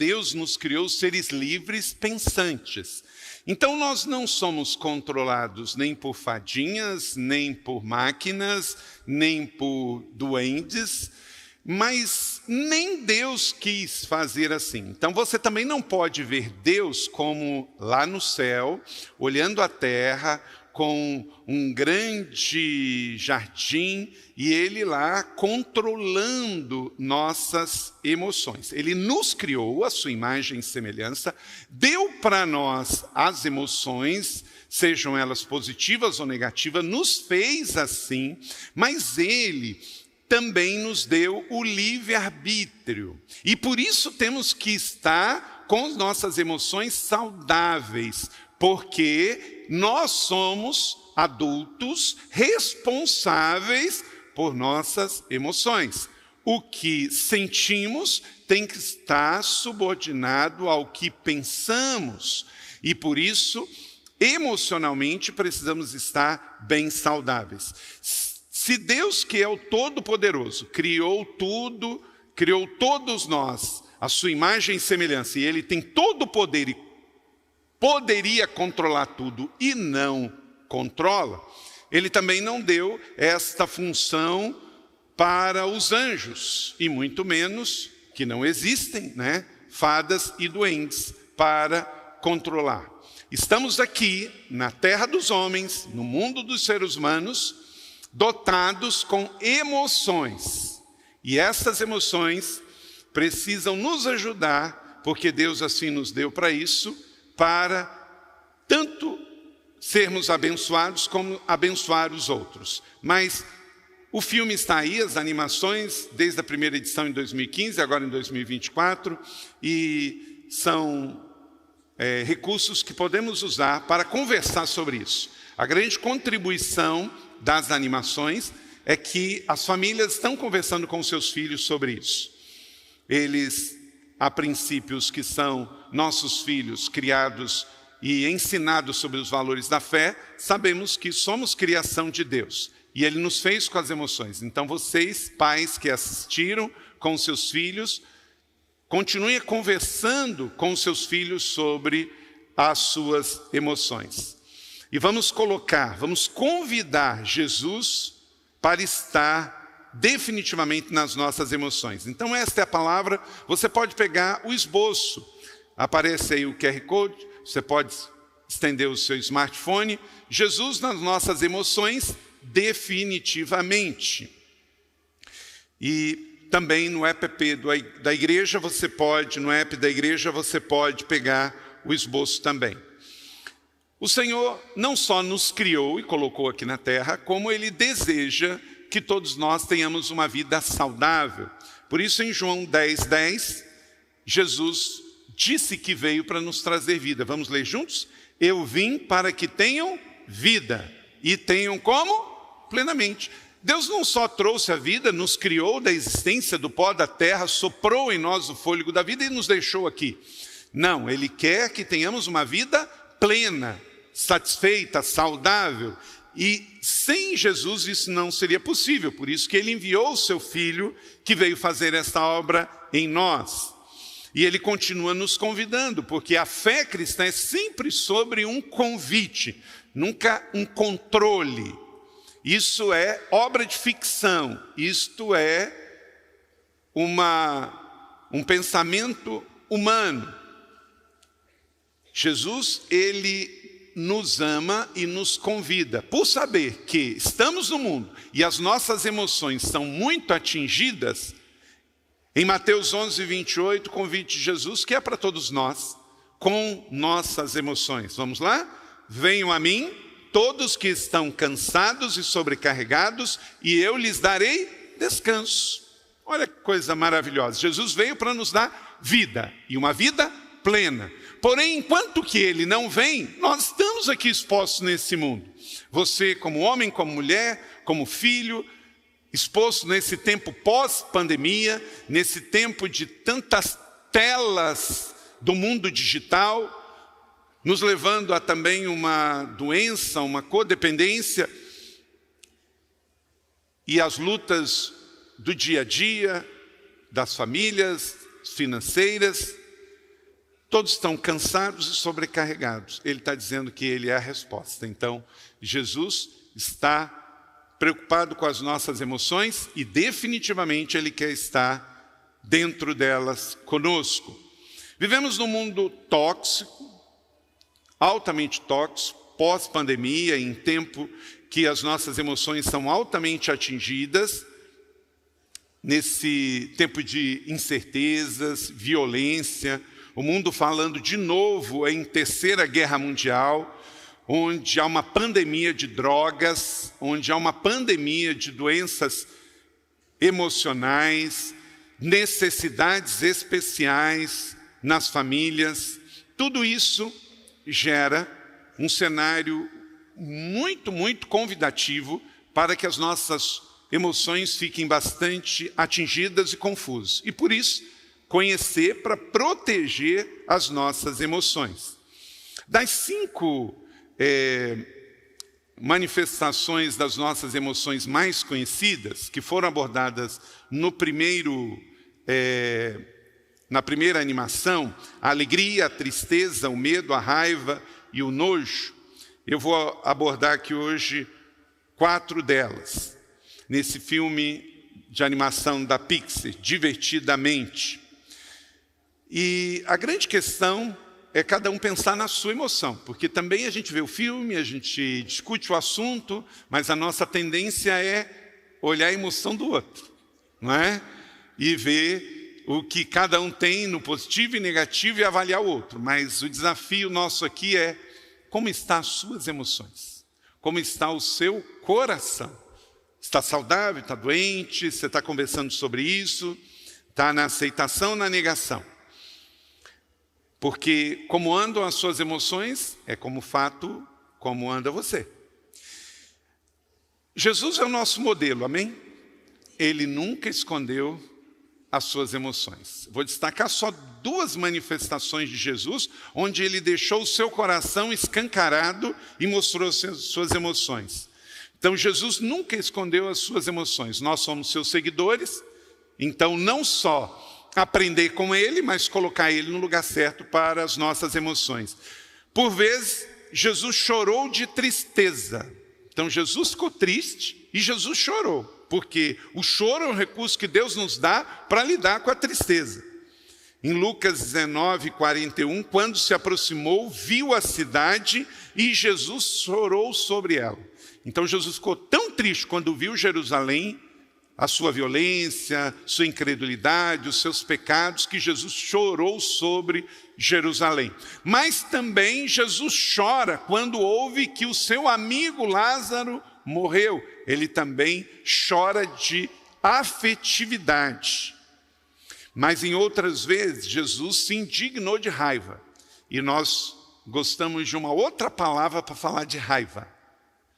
Deus nos criou seres livres pensantes. Então nós não somos controlados nem por fadinhas, nem por máquinas, nem por duendes, mas nem Deus quis fazer assim. Então você também não pode ver Deus como lá no céu, olhando a terra, com um grande jardim e Ele lá controlando nossas emoções. Ele nos criou à sua imagem e semelhança, deu para nós as emoções, sejam elas positivas ou negativas, nos fez assim, mas Ele também nos deu o livre-arbítrio. E por isso temos que estar com as nossas emoções saudáveis, porque nós somos adultos responsáveis por nossas emoções. O que sentimos tem que estar subordinado ao que pensamos. E por isso, emocionalmente, precisamos estar bem saudáveis. Se Deus, que é o Todo-Poderoso, criou tudo, criou todos nós, a sua imagem e semelhança, e Ele tem todo o poder e poderia controlar tudo e não controla, Ele também não deu esta função para os anjos, e muito menos, que não existem, né, fadas e duendes para controlar. Estamos aqui na terra dos homens, no mundo dos seres humanos, dotados com emoções. E essas emoções precisam nos ajudar, porque Deus assim nos deu para isso, para tanto sermos abençoados como abençoar os outros. Mas o filme está aí, as animações, desde a primeira edição em 2015, agora em 2024, e são recursos que podemos usar para conversar sobre isso. A grande contribuição das animações é que as famílias estão conversando com seus filhos sobre isso. Eles, há princípios que são nossos filhos criados e ensinados sobre os valores da fé, sabemos que somos criação de Deus. E Ele nos fez com as emoções. Então vocês, pais que assistiram com seus filhos, continuem conversando com seus filhos sobre as suas emoções. E vamos convidar Jesus para estar definitivamente nas nossas emoções. Então esta é a palavra, você pode pegar o esboço, aparece aí o QR Code, você pode estender o seu smartphone, Jesus nas nossas emoções definitivamente. E também no app da igreja no app da igreja você pode pegar o esboço também. O Senhor não só nos criou e colocou aqui na terra, como Ele deseja que todos nós tenhamos uma vida saudável. Por isso em João 10:10, Jesus disse que veio para nos trazer vida. Vamos ler juntos? Eu vim para que tenham vida e tenham como? Plenamente. Deus não só trouxe a vida, nos criou da existência do pó da terra, soprou em nós o fôlego da vida e nos deixou aqui. Não, Ele quer que tenhamos uma vida plena, satisfeita, saudável. E sem Jesus isso não seria possível, por isso que Ele enviou o seu Filho que veio fazer esta obra em nós. E Ele continua nos convidando, porque a fé cristã é sempre sobre um convite, nunca um controle. Isso é obra de ficção, isto é um pensamento humano. Jesus, Ele nos ama e nos convida, por saber que estamos no mundo e as nossas emoções são muito atingidas. Em Mateus 11:28, o convite de Jesus, que é para todos nós, com nossas emoções. Vamos lá? Venham a mim, todos que estão cansados e sobrecarregados, e eu lhes darei descanso. Olha que coisa maravilhosa. Jesus veio para nos dar vida, e uma vida plena. Porém, enquanto que Ele não vem, nós estamos aqui expostos nesse mundo. Você como homem, como mulher, como filho, exposto nesse tempo pós-pandemia, nesse tempo de tantas telas do mundo digital, nos levando a também uma doença, uma codependência, e as lutas do dia a dia, das famílias financeiras. Todos estão cansados e sobrecarregados. Ele está dizendo que ele é a resposta. Então, Jesus está preocupado com as nossas emoções e definitivamente Ele quer estar dentro delas conosco. Vivemos num mundo tóxico, altamente tóxico, pós-pandemia, em tempo que as nossas emoções são altamente atingidas, nesse tempo de incertezas, violência, o mundo falando de novo em terceira guerra mundial, onde há uma pandemia de drogas, onde há uma pandemia de doenças emocionais, necessidades especiais nas famílias. Tudo isso gera um cenário muito, muito convidativo para que as nossas emoções fiquem bastante atingidas e confusas. E por isso, conhecer para proteger as nossas emoções. Das 5 manifestações das nossas emoções mais conhecidas, que foram abordadas no na primeira animação, a alegria, a tristeza, o medo, a raiva e o nojo, eu vou abordar aqui hoje 4 delas, nesse filme de animação da Pixar, Divertidamente. E a grande questão é cada um pensar na sua emoção, porque também a gente vê o filme, a gente discute o assunto, mas a nossa tendência é olhar a emoção do outro, não é? E ver o que cada um tem no positivo e negativo e avaliar o outro. Mas o desafio nosso aqui é como estão as suas emoções, como está o seu coração. Está saudável, está doente, você está conversando sobre isso, está na aceitação ou na negação? Porque como andam as suas emoções, é como fato, como anda você. Jesus é o nosso modelo, amém? Ele nunca escondeu as suas emoções. Vou destacar só 2 manifestações de Jesus, onde ele deixou o seu coração escancarado e mostrou suas emoções. Então, Jesus nunca escondeu as suas emoções. Nós somos seus seguidores, então não só aprender com ele, mas colocar ele no lugar certo para as nossas emoções. Por vezes, Jesus chorou de tristeza. Então, Jesus ficou triste e Jesus chorou, porque o choro é um recurso que Deus nos dá para lidar com a tristeza. Em Lucas 19, 41, quando se aproximou, viu a cidade e Jesus chorou sobre ela. Então, Jesus ficou tão triste quando viu Jerusalém, a sua violência, sua incredulidade, os seus pecados, que Jesus chorou sobre Jerusalém. Mas também Jesus chora quando ouve que o seu amigo Lázaro morreu. Ele também chora de afetividade. Mas em outras vezes, Jesus se indignou de raiva. E nós gostamos de uma outra palavra para falar de raiva.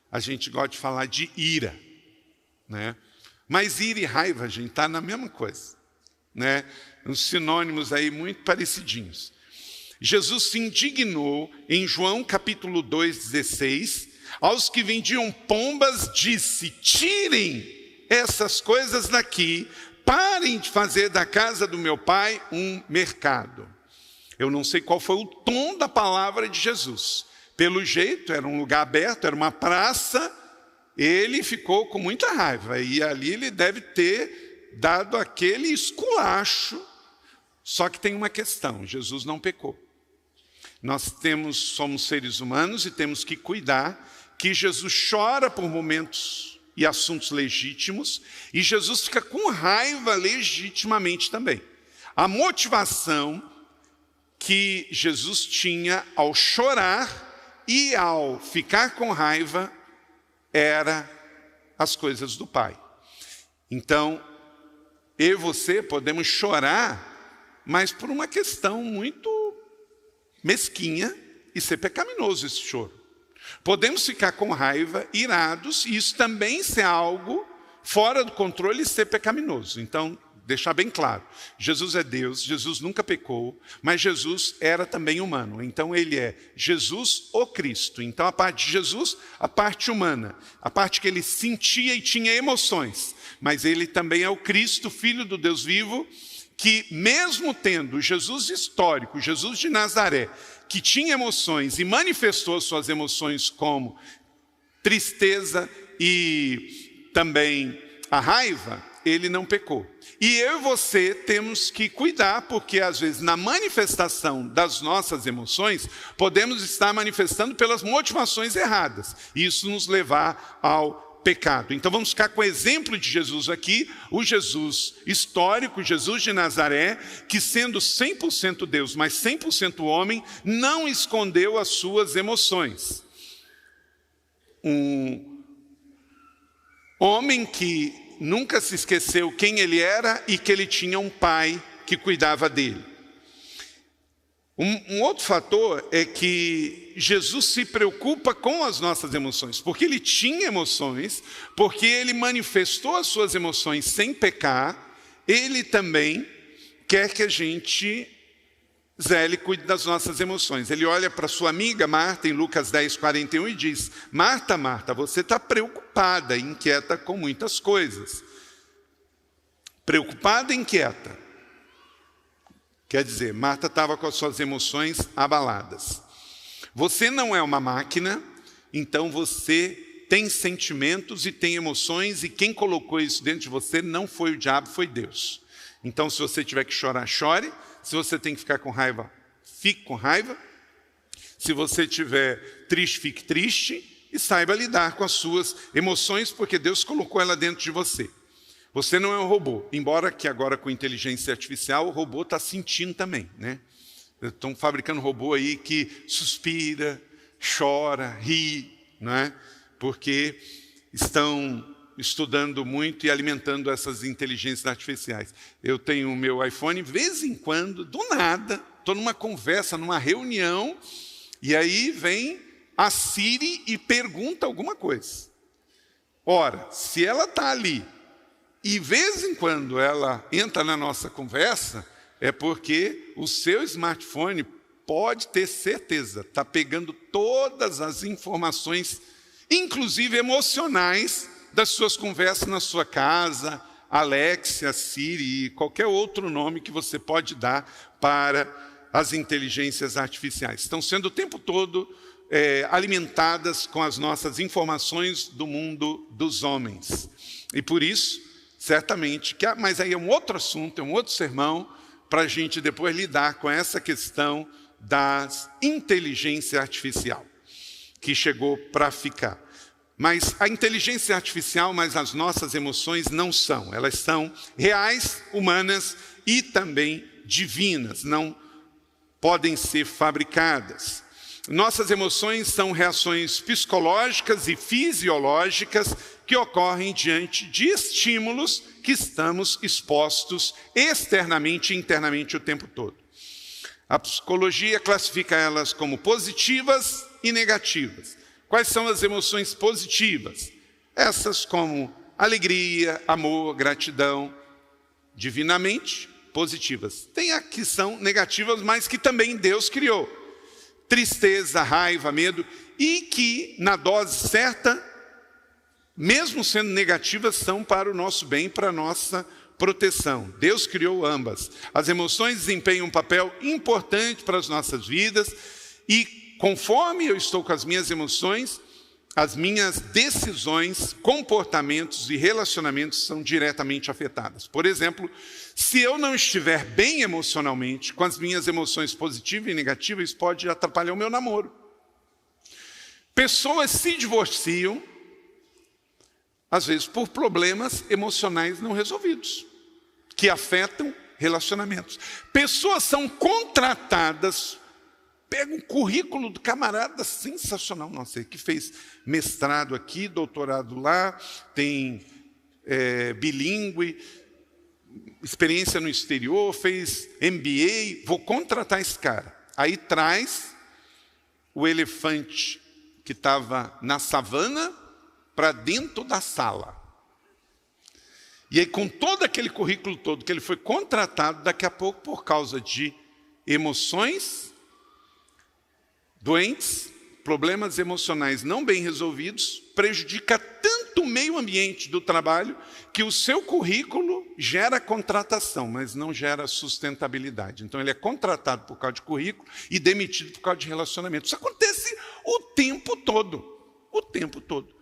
A gente gosta de falar de ira, né? Mas ira e raiva, gente, está na mesma coisa, né? Uns sinônimos aí muito parecidinhos. Jesus se indignou em João capítulo 2, 16, aos que vendiam pombas disse: tirem essas coisas daqui, parem de fazer da casa do meu pai um mercado. Eu não sei qual foi o tom da palavra de Jesus. Pelo jeito, era um lugar aberto, era uma praça. Ele ficou com muita raiva e ali ele deve ter dado aquele esculacho. Só que tem uma questão: Jesus não pecou. Nós somos seres humanos e temos que cuidar que Jesus chora por momentos e assuntos legítimos e Jesus fica com raiva legitimamente também. A motivação que Jesus tinha ao chorar e ao ficar com raiva era as coisas do Pai. Então, eu e você podemos chorar, mas por uma questão muito mesquinha e ser pecaminoso esse choro. Podemos ficar com raiva, irados, e isso também ser algo fora do controle e ser pecaminoso. Então, deixar bem claro, Jesus é Deus, Jesus nunca pecou, mas Jesus era também humano. Então ele é Jesus o Cristo. Então a parte de Jesus, a parte humana, a parte que ele sentia e tinha emoções. Mas ele também é o Cristo, Filho do Deus vivo, que mesmo tendo Jesus histórico, Jesus de Nazaré, que tinha emoções e manifestou suas emoções como tristeza e também a raiva, ele não pecou. E eu e você temos que cuidar, porque às vezes na manifestação das nossas emoções, podemos estar manifestando pelas motivações erradas, e isso nos levar ao pecado. Então vamos ficar com o exemplo de Jesus aqui, o Jesus histórico, Jesus de Nazaré, que sendo 100% Deus, mas 100% homem, não escondeu as suas emoções. Um homem que nunca se esqueceu quem ele era e que ele tinha um pai que cuidava dele. Um outro fator é que Jesus se preocupa com as nossas emoções, porque ele tinha emoções, porque ele manifestou as suas emoções sem pecar, ele também quer que a gente zele, cuide das nossas emoções. Ele olha para sua amiga Marta em Lucas 10, 41 e diz: Marta, Marta, você está preocupada, inquieta com muitas coisas. Preocupada e inquieta. Quer dizer, Marta estava com as suas emoções abaladas. Você não é uma máquina, então você tem sentimentos e tem emoções, e quem colocou isso dentro de você não foi o diabo, foi Deus. Então, se você tiver que chorar, chore. Se você tem que ficar com raiva, fique com raiva. Se você estiver triste, fique triste. E saiba lidar com as suas emoções, porque Deus colocou ela dentro de você. Você não é um robô, embora que agora com inteligência artificial o robô está sentindo também, né? Estão fabricando robô aí que suspira, chora, ri, não é? Porque estão estudando muito e alimentando essas inteligências artificiais. Eu tenho o meu iPhone, de vez em quando, do nada, estou numa conversa, numa reunião, e aí vem a Siri e pergunta alguma coisa. Ora, se ela está ali, e de vez em quando ela entra na nossa conversa, é porque o seu smartphone, pode ter certeza, está pegando todas as informações, inclusive emocionais, das suas conversas na sua casa, Alexia, Siri, qualquer outro nome que você pode dar para as inteligências artificiais. Estão sendo o tempo todo alimentadas com as nossas informações do mundo dos homens. E por isso, certamente, mas aí é um outro assunto, é um outro sermão, para a gente depois lidar com essa questão da inteligência artificial, que chegou para ficar. Mas a inteligência artificial, mas as nossas emoções não são. Elas são reais, humanas e também divinas, não podem ser fabricadas. Nossas emoções são reações psicológicas e fisiológicas que ocorrem diante de estímulos que estamos expostos externamente e internamente o tempo todo. A psicologia classifica elas como positivas e negativas. Quais são as emoções positivas? Essas como alegria, amor, gratidão, divinamente positivas. Tem as que são negativas, mas que também Deus criou. Tristeza, raiva, medo, e que na dose certa, mesmo sendo negativas, são para o nosso bem, para a nossa proteção. Deus criou ambas. As emoções desempenham um papel importante para as nossas vidas, e conforme eu estou com as minhas emoções, as minhas decisões, comportamentos e relacionamentos são diretamente afetadas. Por exemplo, se eu não estiver bem emocionalmente, com as minhas emoções positivas e negativas, isso pode atrapalhar o meu namoro. Pessoas se divorciam, às vezes por problemas emocionais não resolvidos, que afetam relacionamentos. Pessoas são contratadas, pega um currículo do camarada sensacional, não sei, que fez mestrado aqui, doutorado lá, tem bilíngue, experiência no exterior, fez MBA, vou contratar esse cara. Aí traz o elefante que estava na savana para dentro da sala. E aí, com todo aquele currículo todo que ele foi contratado, daqui a pouco, por causa de emoções doentes, problemas emocionais não bem resolvidos, prejudica tanto tanto meio ambiente do trabalho que o seu currículo gera contratação, mas não gera sustentabilidade. Então ele é contratado por causa de currículo e demitido por causa de relacionamento. Isso acontece o tempo todo. O tempo todo.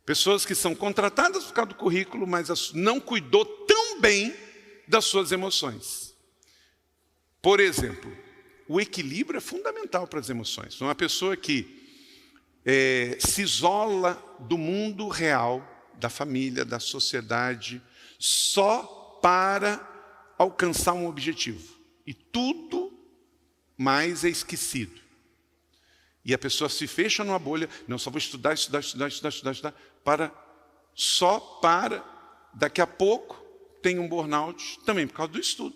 Pessoas que são contratadas por causa do currículo, mas não cuidou tão bem das suas emoções. Por exemplo, o equilíbrio é fundamental para as emoções. Uma pessoa que se isola do mundo real, da família, da sociedade, só para alcançar um objetivo. E tudo mais é esquecido. E a pessoa se fecha numa bolha, não, só vou estudar, só para, daqui a pouco, tem um burnout, também por causa do estudo.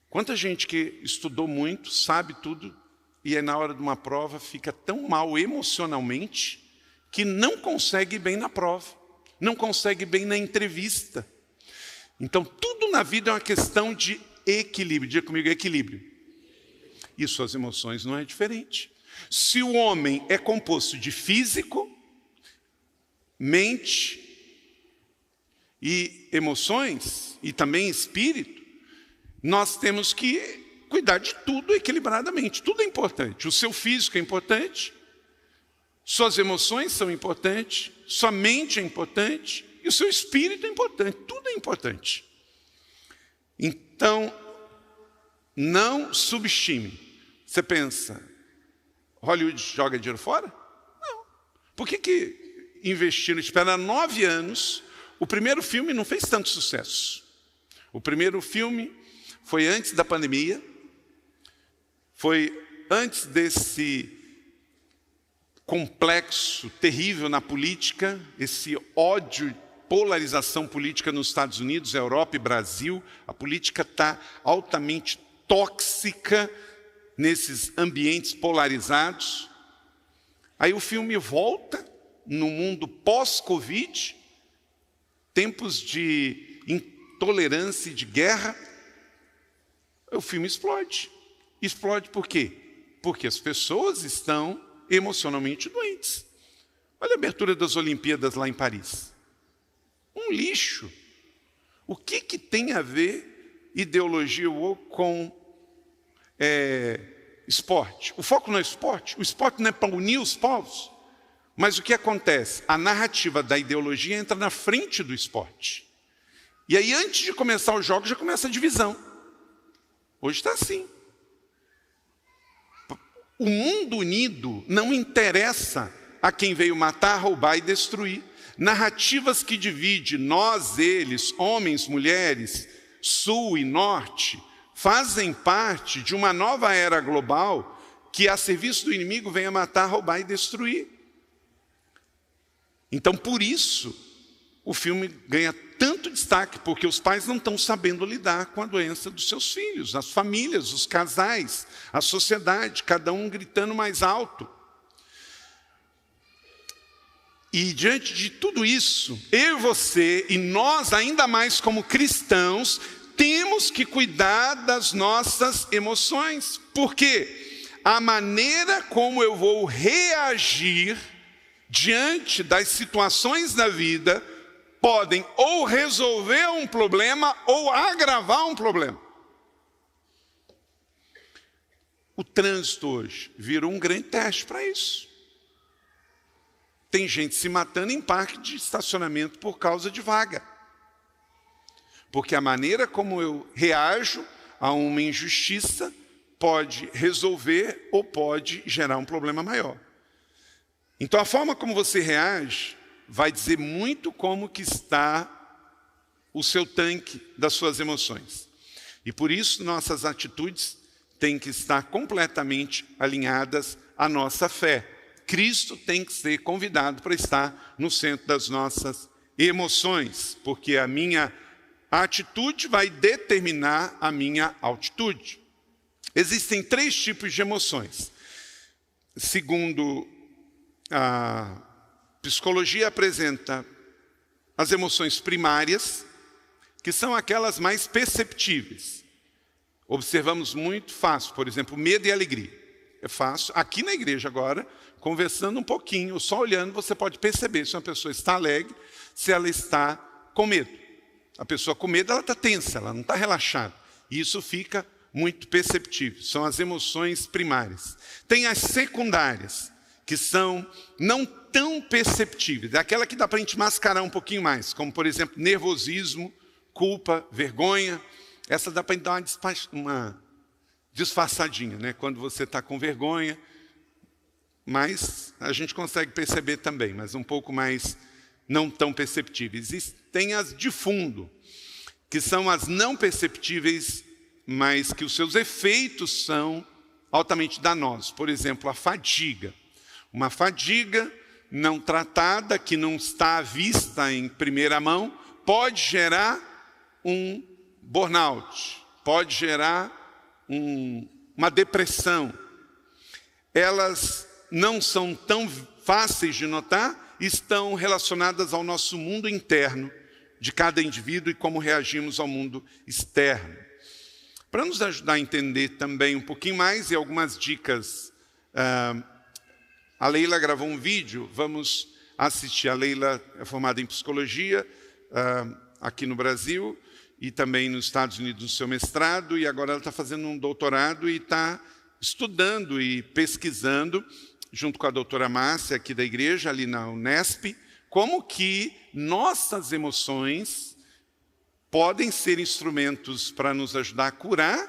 Quanta gente que estudou muito, sabe tudo, e aí na hora de uma prova fica tão mal emocionalmente, que não consegue ir bem na prova, não consegue ir bem na entrevista. Então, tudo na vida é uma questão de equilíbrio. Diga comigo, equilíbrio. E suas emoções não é diferente. Se o homem é composto de físico, mente e emoções, e também espírito, nós temos que cuidar de tudo equilibradamente. Tudo é importante. O seu físico é importante, suas emoções são importantes, sua mente é importante, e o seu espírito é importante. Tudo é importante. Então, não subestime. Você pensa, Hollywood joga dinheiro fora? Não. Por que investiram, esperaram 9 anos, o primeiro filme não fez tanto sucesso. O primeiro filme foi antes da pandemia, foi antes desse complexo terrível na política, esse ódio, polarização política nos Estados Unidos, Europa e Brasil. A política está altamente tóxica nesses ambientes polarizados. Aí o filme volta no mundo pós-Covid, tempos de intolerância e de guerra. O filme explode. Explode por quê? Porque as pessoas estão emocionalmente doentes. Olha a abertura das Olimpíadas lá em Paris. Um lixo. O que tem a ver ideologia com esporte? O foco não é esporte. O esporte não é para unir os povos. Mas o que acontece? A narrativa da ideologia entra na frente do esporte. E aí, antes de começar os jogos, já começa a divisão. Hoje está assim. O mundo unido não interessa a quem veio matar, roubar e destruir. Narrativas que dividem nós, eles, homens, mulheres, sul e norte, fazem parte de uma nova era global que, a serviço do inimigo, vem a matar, roubar e destruir. Então, por isso, o filme ganha tanto destaque, porque os pais não estão sabendo lidar com a doença dos seus filhos, as famílias, os casais, a sociedade, cada um gritando mais alto. E diante de tudo isso, eu e você, e nós ainda mais como cristãos, temos que cuidar das nossas emoções, porque a maneira como eu vou reagir diante das situações da vida podem ou resolver um problema ou agravar um problema. O trânsito hoje virou um grande teste para isso. Tem gente se matando em parque de estacionamento por causa de vaga. Porque a maneira como eu reajo a uma injustiça pode resolver ou pode gerar um problema maior. Então a forma como você reage vai dizer muito como que está o seu tanque das suas emoções. E por isso nossas atitudes têm que estar completamente alinhadas à nossa fé. Cristo tem que ser convidado para estar no centro das nossas emoções, porque a minha atitude vai determinar a minha altitude. Existem 3 tipos de emoções. Segundo a psicologia apresenta as emoções primárias, que são aquelas mais perceptíveis. Observamos muito fácil, por exemplo, medo e alegria. é fácil. Aqui na igreja agora, conversando um pouquinho, só olhando, você pode perceber se uma pessoa está alegre, se ela está com medo. A pessoa com medo, ela está tensa, ela não está relaxada. E isso fica muito perceptível. São as emoções primárias. Tem as secundárias, que são não tão perceptíveis. É aquela que dá para a gente mascarar um pouquinho mais, como, por exemplo, nervosismo, culpa, vergonha. Essa dá para dar uma disfarçadinha, né? Quando você está com vergonha, mas a gente consegue perceber também, mas um pouco mais não tão perceptíveis. E tem as de fundo, que são as não perceptíveis, mas que os seus efeitos são altamente danosos. Por exemplo, a fadiga. Uma fadiga não tratada, que não está à vista em primeira mão, pode gerar um burnout, pode gerar uma depressão. Elas não são tão fáceis de notar, estão relacionadas ao nosso mundo interno, de cada indivíduo e como reagimos ao mundo externo. Para nos ajudar a entender também um pouquinho mais e algumas dicas, a Leila gravou um vídeo, vamos assistir. A Leila é formada em psicologia aqui no Brasil e também nos Estados Unidos no seu mestrado, e agora ela está fazendo um doutorado e está estudando e pesquisando, junto com a doutora Márcia aqui da igreja, ali na Unesp, como que nossas emoções podem ser instrumentos para nos ajudar a curar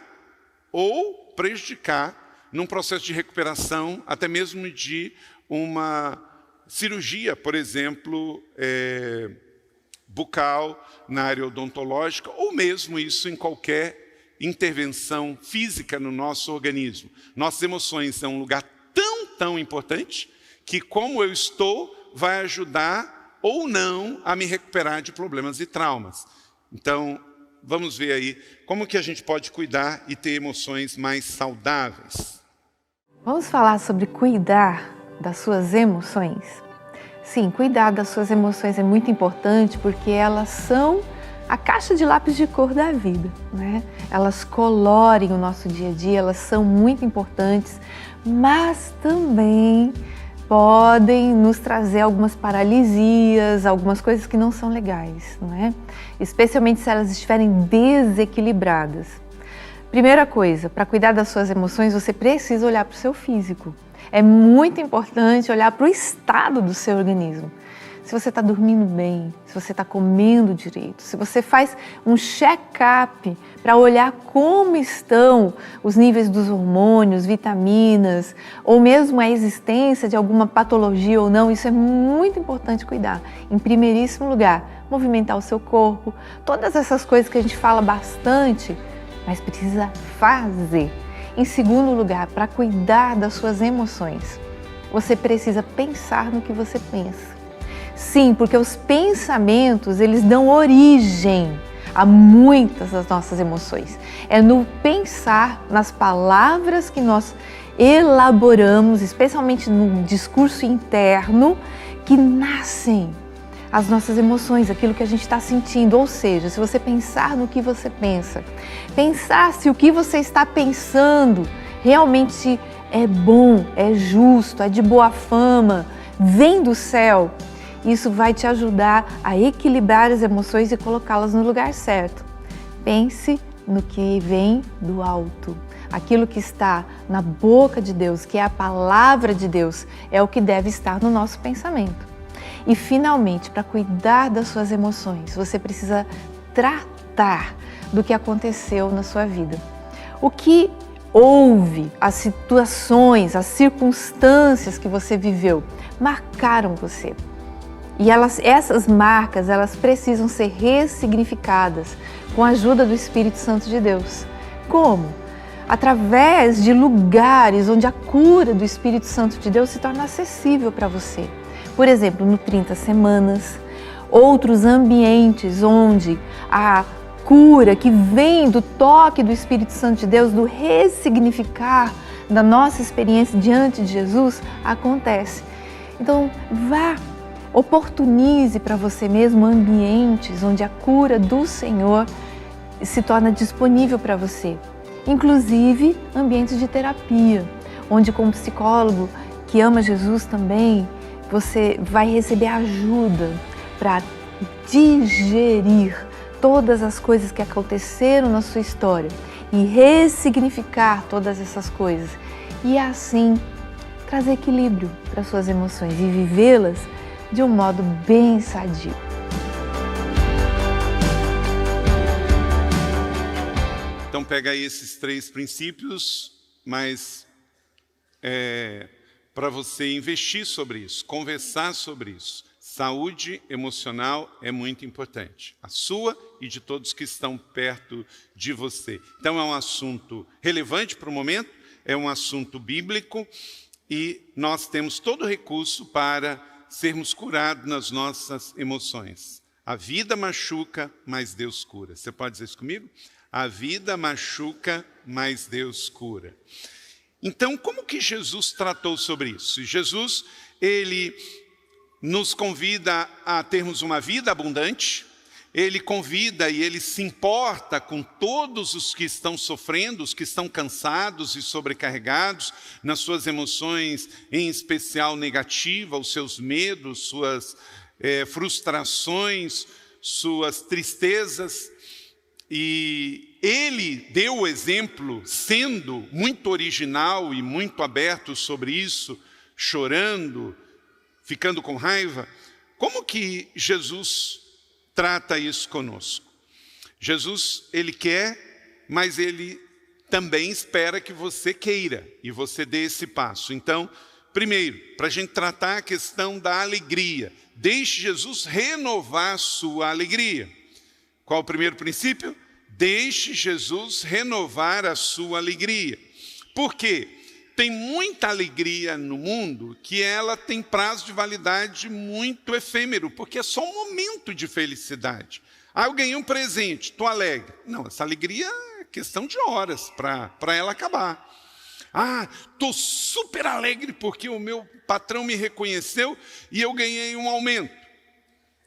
ou prejudicar num processo de recuperação, até mesmo de uma cirurgia, por exemplo, bucal, na área odontológica, ou mesmo isso em qualquer intervenção física no nosso organismo. Nossas emoções são um lugar tão importante que como eu estou vai ajudar ou não a me recuperar de problemas e traumas. Então, vamos ver aí como que a gente pode cuidar e ter emoções mais saudáveis. Vamos falar sobre cuidar das suas emoções? Sim, cuidar das suas emoções é muito importante porque elas são a caixa de lápis de cor da vida, né? Elas colorem o nosso dia a dia, elas são muito importantes, mas também podem nos trazer algumas paralisias, algumas coisas que não são legais, não é? Especialmente se elas estiverem desequilibradas. Primeira coisa, para cuidar das suas emoções, você precisa olhar para o seu físico. É muito importante olhar para o estado do seu organismo. Se você está dormindo bem, se você está comendo direito, se você faz um check-up para olhar como estão os níveis dos hormônios, vitaminas, ou mesmo a existência de alguma patologia ou não, isso é muito importante cuidar. Em primeiríssimo lugar, movimentar o seu corpo, todas essas coisas que a gente fala bastante, mas precisa fazer. Em segundo lugar, para cuidar das suas emoções, você precisa pensar no que você pensa. Sim, porque os pensamentos, eles dão origem a muitas das nossas emoções. É no pensar, nas palavras que nós elaboramos, especialmente no discurso interno, que nascem as nossas emoções, aquilo que a gente está sentindo. Ou seja, se você pensar no que você pensa, pensar se o que você está pensando realmente é bom, é justo, é de boa fama, vem do céu, isso vai te ajudar a equilibrar as emoções e colocá-las no lugar certo. Pense no que vem do alto. Aquilo que está na boca de Deus, que é a palavra de Deus, é o que deve estar no nosso pensamento. E, finalmente, para cuidar das suas emoções, você precisa tratar do que aconteceu na sua vida. O que houve, as situações, as circunstâncias que você viveu, marcaram você. E essas marcas, elas precisam ser ressignificadas com a ajuda do Espírito Santo de Deus. Como? Através de lugares onde a cura do Espírito Santo de Deus se torna acessível para você. Por exemplo, no 30 Semanas, outros ambientes onde a cura que vem do toque do Espírito Santo de Deus, do ressignificar da nossa experiência diante de Jesus, acontece. Então, oportunize para você mesmo ambientes onde a cura do Senhor se torna disponível para você. Inclusive ambientes de terapia, onde com um psicólogo que ama Jesus também, você vai receber ajuda para digerir todas as coisas que aconteceram na sua história e ressignificar todas essas coisas e assim trazer equilíbrio para suas emoções e vivê-las de um modo bem sadio. Então pega aí esses 3 princípios, mas para você investir sobre isso, conversar sobre isso. Saúde emocional é muito importante, a sua e de todos que estão perto de você. Então é um assunto relevante para o momento, é um assunto bíblico e nós temos todo o recurso para sermos curados nas nossas emoções. A vida machuca, mas Deus cura. Você pode dizer isso comigo? A vida machuca, mas Deus cura. Então, como que Jesus tratou sobre isso? Jesus, ele nos convida a termos uma vida abundante, ele convida e ele se importa com todos os que estão sofrendo, os que estão cansados e sobrecarregados nas suas emoções, em especial negativas, os seus medos, suas frustrações, suas tristezas. E ele deu o exemplo, sendo muito original e muito aberto sobre isso, chorando, ficando com raiva. Como que Jesus trata isso conosco? Jesus, ele quer, mas ele também espera que você queira e você dê esse passo. Então, primeiro, para a gente tratar a questão da alegria, deixe Jesus renovar a sua alegria. Qual o primeiro princípio? Deixe Jesus renovar a sua alegria. Por quê? Tem muita alegria no mundo que ela tem prazo de validade muito efêmero, porque é só um momento de felicidade. Ah, eu ganhei um presente, estou alegre. Não, essa alegria é questão de horas para ela acabar. Ah, estou super alegre porque o meu patrão me reconheceu e eu ganhei um aumento.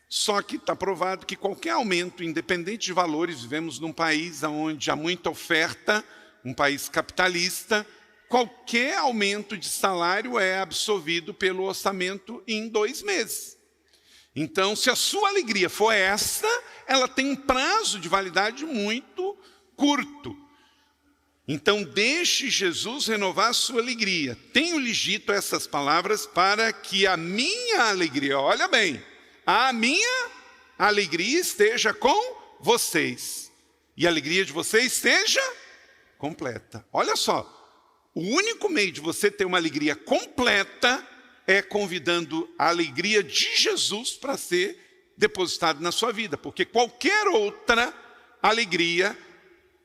Só que está provado que qualquer aumento, independente de valores, vivemos num país onde há muita oferta, um país capitalista, qualquer aumento de salário é absorvido pelo orçamento em 2 meses. Então, se a sua alegria for essa, ela tem um prazo de validade muito curto. Então, deixe Jesus renovar a sua alegria. Tenho-lhes dito essas palavras para que a minha alegria, olha bem, a minha alegria esteja com vocês. E a alegria de vocês seja completa. Olha só, o único meio de você ter uma alegria completa é convidando a alegria de Jesus para ser depositada na sua vida. Porque qualquer outra alegria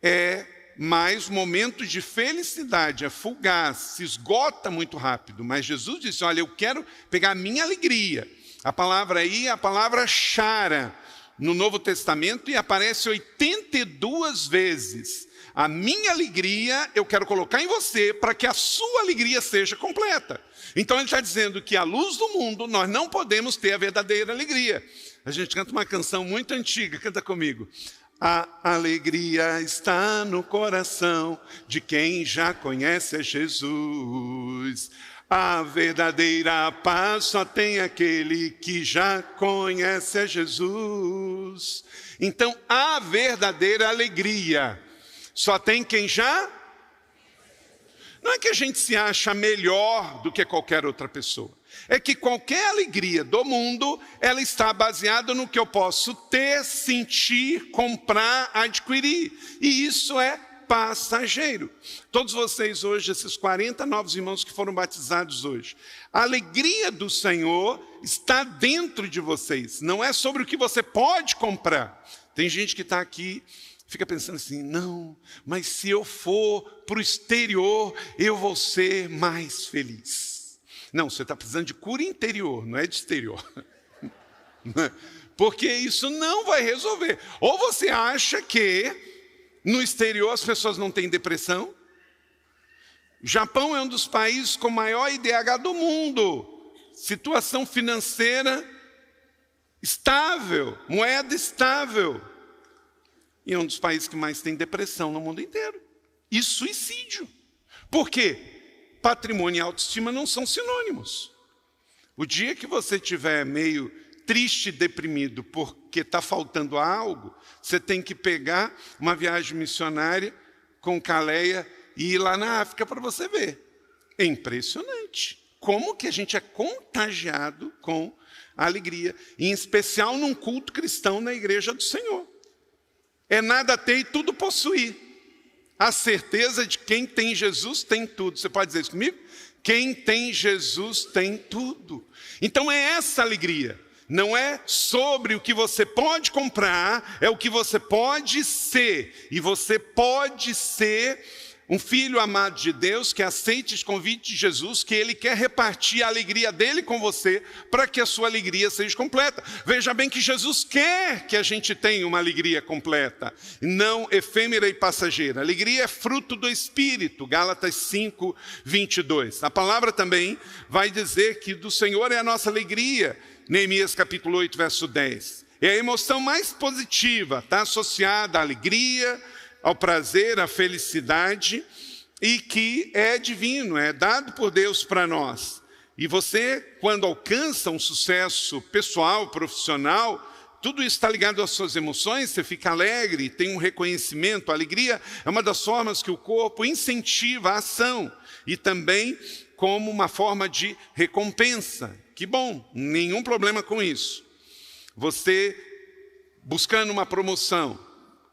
é mais momento de felicidade, é fugaz, se esgota muito rápido. Mas Jesus disse, olha, eu quero pegar a minha alegria. A palavra aí é a palavra chara no Novo Testamento e aparece 82 vezes. A minha alegria eu quero colocar em você para que a sua alegria seja completa. Então ele está dizendo que à luz do mundo nós não podemos ter a verdadeira alegria. A gente canta uma canção muito antiga, canta comigo. A alegria está no coração de quem já conhece a Jesus. A verdadeira paz só tem aquele que já conhece a Jesus. Então, a verdadeira alegria só tem quem já... Não é que a gente se acha melhor do que qualquer outra pessoa. É que qualquer alegria do mundo, ela está baseada no que eu posso ter, sentir, comprar, adquirir. E isso é passageiro. Todos vocês hoje, esses 40 novos irmãos que foram batizados hoje, a alegria do Senhor está dentro de vocês, não é sobre o que você pode comprar. Tem gente que está aqui, fica pensando assim, não, mas se eu for para o exterior, eu vou ser mais feliz. Não, você está precisando de cura interior, não é de exterior. Porque isso não vai resolver. Ou você acha que no exterior as pessoas não têm depressão? O Japão é um dos países com maior IDH do mundo. Situação financeira estável, moeda estável. E é um dos países que mais tem depressão no mundo inteiro. E suicídio. Por quê? patrimônio e autoestima não são sinônimos. O dia que você estiver meio triste, deprimido, porque está faltando algo, você tem que pegar uma viagem missionária com Caleia e ir lá na África para você ver. É impressionante como que a gente é contagiado com a alegria, em especial num culto cristão na igreja do Senhor. É nada ter e tudo possuir. A certeza de quem tem Jesus tem tudo. Você pode dizer isso comigo? Quem tem Jesus tem tudo. Então é essa alegria. Não é sobre o que você pode comprar, é o que você pode ser. E você pode ser um filho amado de Deus que aceite esse convite de Jesus, que Ele quer repartir a alegria dEle com você, para que a sua alegria seja completa. Veja bem que Jesus quer que a gente tenha uma alegria completa, não efêmera e passageira. Alegria é fruto do Espírito, Gálatas 5, 22. A palavra também vai dizer que do Senhor é a nossa alegria, Neemias capítulo 8, verso 10. É a emoção mais positiva, está associada à alegria, ao prazer, à felicidade, e que é divino, é dado por Deus para nós. E você, quando alcança um sucesso pessoal, profissional, tudo isso está ligado às suas emoções, você fica alegre, tem um reconhecimento. A alegria é uma das formas que o corpo incentiva a ação, e também como uma forma de recompensa. Que bom, nenhum problema com isso. Você buscando uma promoção,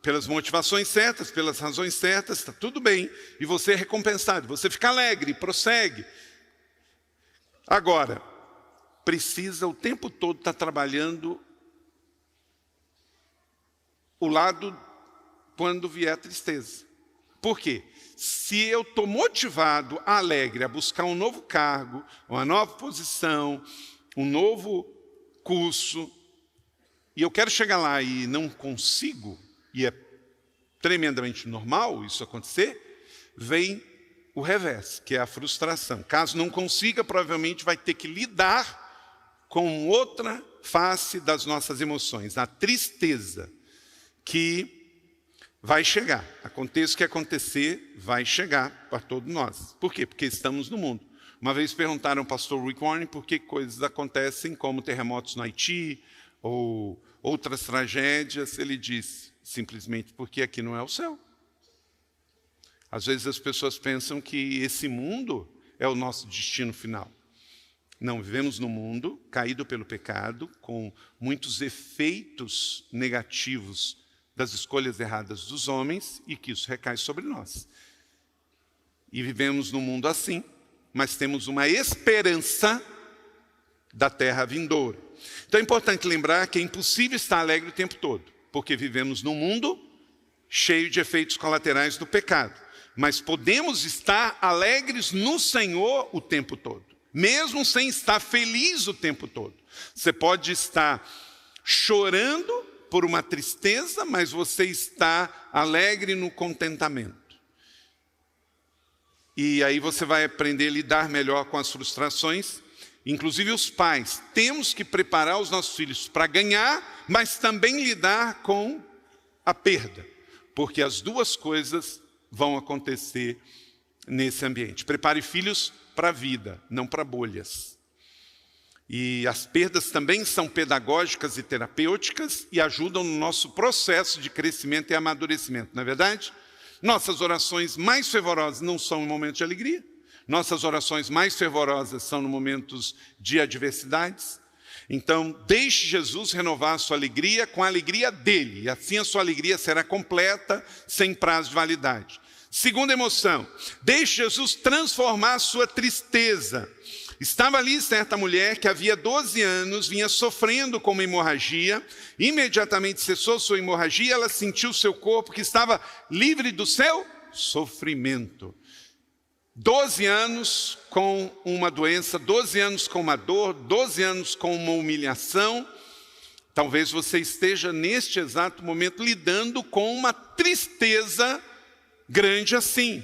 pelas motivações certas, pelas razões certas, está tudo bem. E você é recompensado, você fica alegre, prossegue. Agora, precisa o tempo todo estar trabalhando o lado quando vier a tristeza. Por quê? Se eu estou motivado, alegre, a buscar um novo cargo, uma nova posição, um novo curso, e eu quero chegar lá e não consigo, e é tremendamente normal isso acontecer, vem o revés, que é a frustração. Caso não consiga, provavelmente vai ter que lidar com outra face das nossas emoções, a tristeza, que vai chegar. Aconteça o que acontecer, vai chegar para todos nós. Por quê? Porque estamos no mundo. Uma vez perguntaram ao pastor Rick Warren por que coisas acontecem, como terremotos no Haiti, ou outras tragédias. Ele disse, simplesmente porque aqui não é o céu. Às vezes as pessoas pensam que esse mundo é o nosso destino final. Não, vivemos num mundo caído pelo pecado, com muitos efeitos negativos das escolhas erradas dos homens, e que isso recai sobre nós. E vivemos num mundo assim, mas temos uma esperança da terra vindoura. Então é importante lembrar que é impossível estar alegre o tempo todo, porque vivemos num mundo cheio de efeitos colaterais do pecado. Mas podemos estar alegres no Senhor o tempo todo, mesmo sem estar feliz o tempo todo. Você pode estar chorando por uma tristeza, mas você está alegre no contentamento. E aí você vai aprender a lidar melhor com as frustrações. Inclusive os pais, temos que preparar os nossos filhos para ganhar, mas também lidar com a perda, porque as duas coisas vão acontecer nesse ambiente. Prepare filhos para a vida, não para bolhas. E as perdas também são pedagógicas e terapêuticas e ajudam no nosso processo de crescimento e amadurecimento, não é verdade? Nossas orações mais fervorosas não são em momentos de alegria. Nossas orações mais fervorosas são no momentos de adversidades. Então, deixe Jesus renovar a sua alegria com a alegria dele. E assim a sua alegria será completa, sem prazo de validade. Segunda emoção, deixe Jesus transformar a sua tristeza. Estava ali certa mulher que havia 12 anos, vinha sofrendo com uma hemorragia. Imediatamente cessou sua hemorragia, ela sentiu seu corpo que estava livre do seu sofrimento. 12 anos com uma doença, 12 anos com uma dor, 12 anos com uma humilhação. Talvez você esteja neste exato momento lidando com uma tristeza grande assim.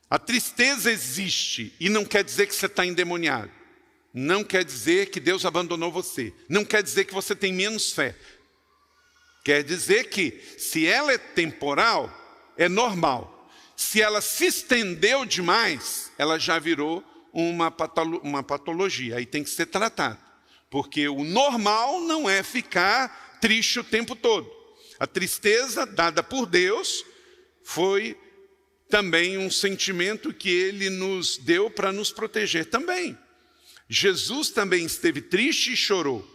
A tristeza existe e não quer dizer que você está endemoniado. Não quer dizer que Deus abandonou você. Não quer dizer que você tem menos fé. Quer dizer que se ela é temporal, é normal. se ela se estendeu demais, ela já virou uma patologia. Aí tem que ser tratado. Porque o normal não é ficar triste o tempo todo. A tristeza dada por Deus foi também um sentimento que Ele nos deu para nos proteger também. Jesus também esteve triste e chorou.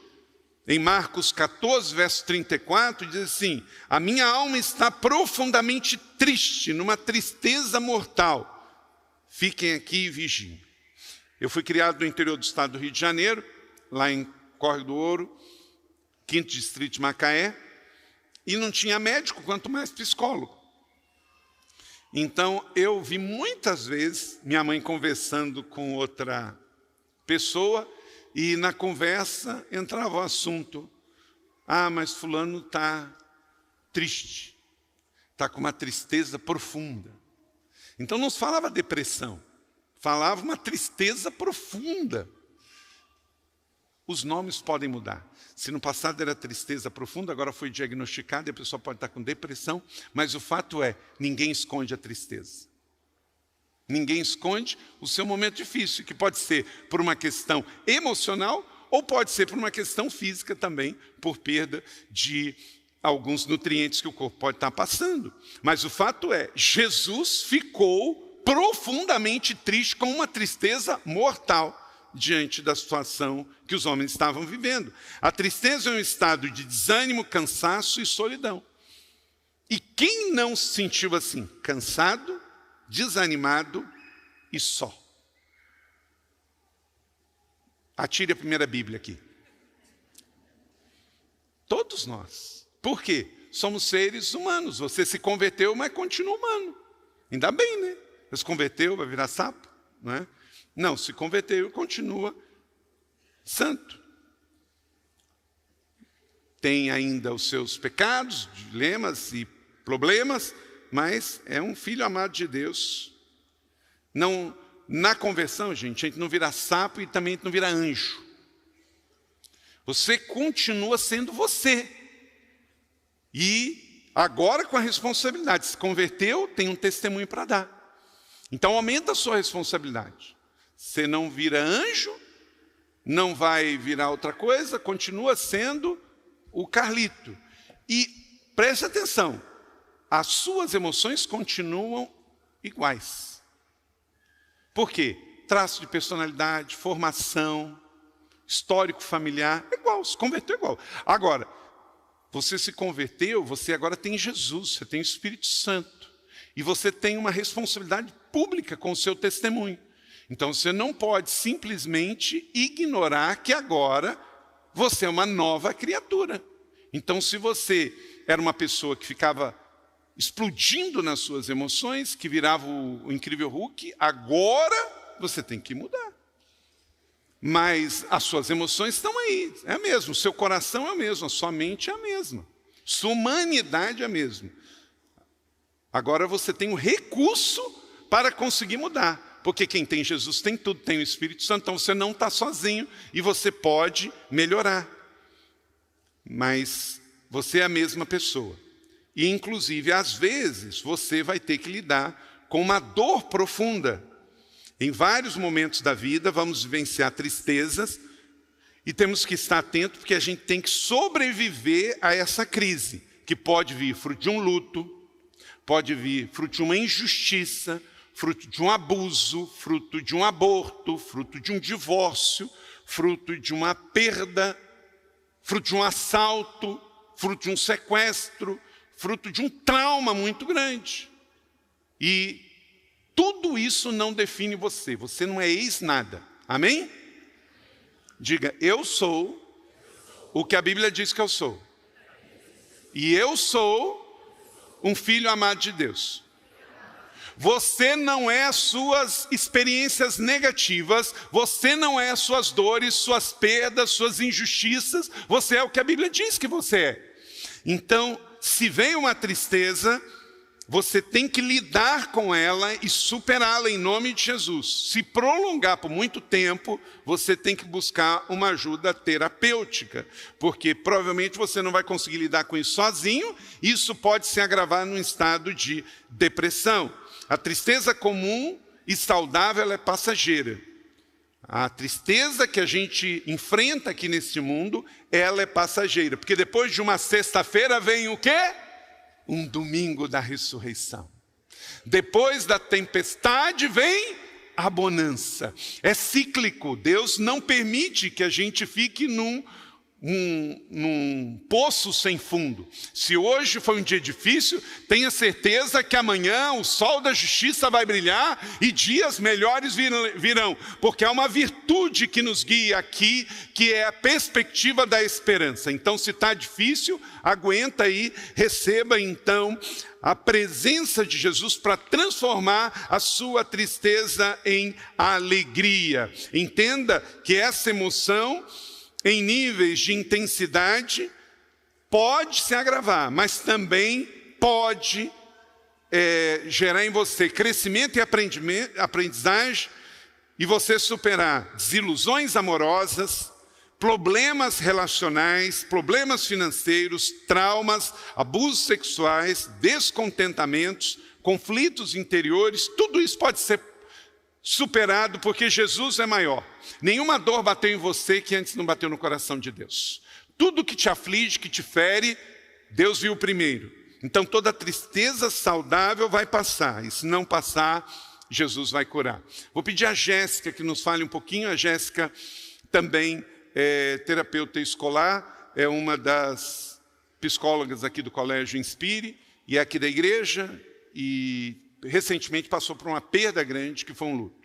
Em Marcos 14, verso 34, diz assim: a minha alma está profundamente triste, numa tristeza mortal. Fiquem aqui e vigiem. Eu fui criado no interior do estado do Rio de Janeiro, lá em Córrego do Ouro, 5º Distrito de Macaé, e não tinha médico, quanto mais psicólogo. Então, eu vi muitas vezes minha mãe conversando com outra pessoa, e na conversa entrava o assunto: ah, mas fulano está triste, está com uma tristeza profunda. Então não se falava depressão, falava uma tristeza profunda. Os nomes podem mudar. Se no passado era tristeza profunda, agora foi diagnosticado e a pessoa pode estar com depressão, mas o fato é, ninguém esconde a tristeza. Ninguém esconde o seu momento difícil, que pode ser por uma questão emocional ou pode ser por uma questão física também, por perda de alguns nutrientes que o corpo pode estar passando. Mas o fato é, Jesus ficou profundamente triste, com uma tristeza mortal, diante da situação que os homens estavam vivendo. A tristeza é um estado de desânimo, cansaço e solidão. E quem não se sentiu assim? Cansado, desanimado e só. Atire a primeira Bíblia aqui. Todos nós. Por quê? Somos seres humanos. Você se converteu, mas continua humano. Ainda bem, né? Você se converteu, vai virar sapo, não é? Não, se converteu e continua santo. Tem ainda os seus pecados, dilemas e problemas, mas é um filho amado de Deus. Não, na conversão, gente, a gente não vira sapo e também não vira anjo. Você continua sendo você. E agora com a responsabilidade, se converteu, tem um testemunho para dar. Então aumenta a sua responsabilidade. Você não vira anjo, não vai virar outra coisa, continua sendo o Carlito. E preste atenção, as suas emoções continuam iguais. Por quê? Traço de personalidade, formação, histórico familiar, igual, se converteu igual. Agora, você se converteu, você agora tem Jesus, você tem o Espírito Santo. E você tem uma responsabilidade pública com o seu testemunho. Então você não pode simplesmente ignorar que agora você é uma nova criatura. Então se você era uma pessoa que ficava explodindo nas suas emoções, que virava o incrível Hulk, agora você tem que mudar. Mas as suas emoções estão aí, é a mesma, o seu coração é o mesmo, a sua mente é a mesma, sua humanidade é a mesma. Agora você tem o recurso para conseguir mudar. Porque quem tem Jesus tem tudo, tem o Espírito Santo, então você não está sozinho e você pode melhorar. Mas você é a mesma pessoa. E inclusive, às vezes, você vai ter que lidar com uma dor profunda. Em vários momentos da vida, vamos vivenciar tristezas e temos que estar atentos porque a gente tem que sobreviver a essa crise, que pode vir fruto de um luto, pode vir fruto de uma injustiça, fruto de um abuso, fruto de um aborto, fruto de um divórcio, fruto de uma perda, fruto de um assalto, fruto de um sequestro, fruto de um trauma muito grande. E tudo isso não define você, você não é ex-nada. Amém? Diga, eu sou o que a Bíblia diz que eu sou. E eu sou um filho amado de Deus. Você não é as suas experiências negativas, você não é as suas dores, suas perdas, suas injustiças, você é o que a Bíblia diz que você é. Então, se vem uma tristeza, você tem que lidar com ela e superá-la em nome de Jesus. Se prolongar por muito tempo, você tem que buscar uma ajuda terapêutica, porque provavelmente você não vai conseguir lidar com isso sozinho, isso pode se agravar num estado de depressão. A tristeza comum e saudável ela é passageira. A tristeza que a gente enfrenta aqui nesse mundo, ela é passageira. Porque depois de uma sexta-feira vem o quê? Um domingo da ressurreição. Depois da tempestade vem a bonança. É cíclico. Deus não permite que a gente fique num poço sem fundo. Se hoje foi um dia difícil, tenha certeza que amanhã o sol da justiça vai brilhar e dias melhores virão, porque há uma virtude que nos guia aqui, que é a perspectiva da esperança. Então, se está difícil, aguenta aí, receba então a presença de Jesus para transformar a sua tristeza em alegria. Entenda que essa emoção, em níveis de intensidade, pode se agravar, mas também pode gerar em você crescimento e aprendizagem, e você superar desilusões amorosas, problemas relacionais, problemas financeiros, traumas, abusos sexuais, descontentamentos, conflitos interiores. Tudo isso pode ser superado porque Jesus é maior. Nenhuma dor bateu em você que antes não bateu no coração de Deus. Tudo que te aflige, que te fere, Deus viu primeiro. Então toda tristeza saudável vai passar, e se não passar, Jesus vai curar. Vou pedir a Jéssica que nos fale um pouquinho. A Jéssica também é terapeuta escolar, é uma das psicólogas aqui do Colégio Inspire, e é aqui da igreja, e recentemente passou por uma perda grande, que foi um luto.